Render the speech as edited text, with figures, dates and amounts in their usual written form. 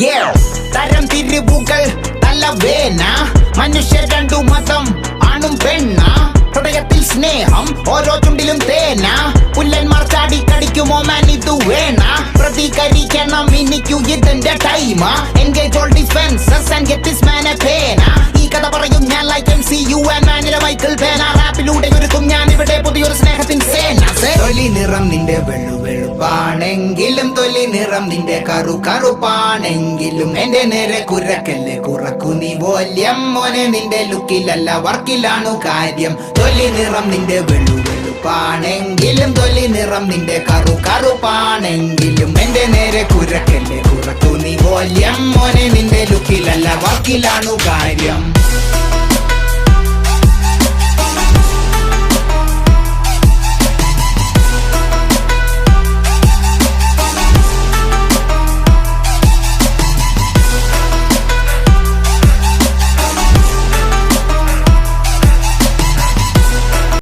തരം തിരിവുകൾ തലവേന മനുഷ്യർ രണ്ടു മതം ആണും പെണ്ണ ഹൃദയത്തിൽ സ്നേഹം ഓരോ ചുണ്ടിലും തേന പുല്ലന്മാർ ചാടി കടിക്കുമോ മാൻ ഇത് വേണ പ്രതികരിക്കണം എനിക്കു ഇതിന്റെ time engage all defences and get this man A പേന ഈ കഥ പറയും ഞാൻ ലൈക്ക് MCU ആൻഡ് മാനിലെ മൈക്കിൾ പേന റാപ്പിലൂടെ ഒരുക്കും ഞാൻ ഇവിടെ പുതിയൊരു സ്നേഹത്തിൻ സേന തൊലി നിറം നിന്റെ വെളുവെളുപ്പാണെങ്കിലും തൊലി നിറം നിന്റെ കറുപ്പാണെങ്കിലും എന്റെ നേരെ കുരക്കല്ലേ കുറക്കു നീ വോല്യം മോനെ നിന്റെ ലുക്കിലല്ല വർക്കിലാണു കാര്യം തൊലി നിറം നിന്റെ വെളുവെളുപ്പാണെങ്കിലും തൊലി നിറം നിന്റെ കറുപ്പാണെങ്കിലും എന്റെ നേരെ കുരക്കല്ലേ കുറക്കു നീ വോല്യം മോനെ നിന്റെ ലുക്കിലല്ല വർക്കിലാണു കാര്യം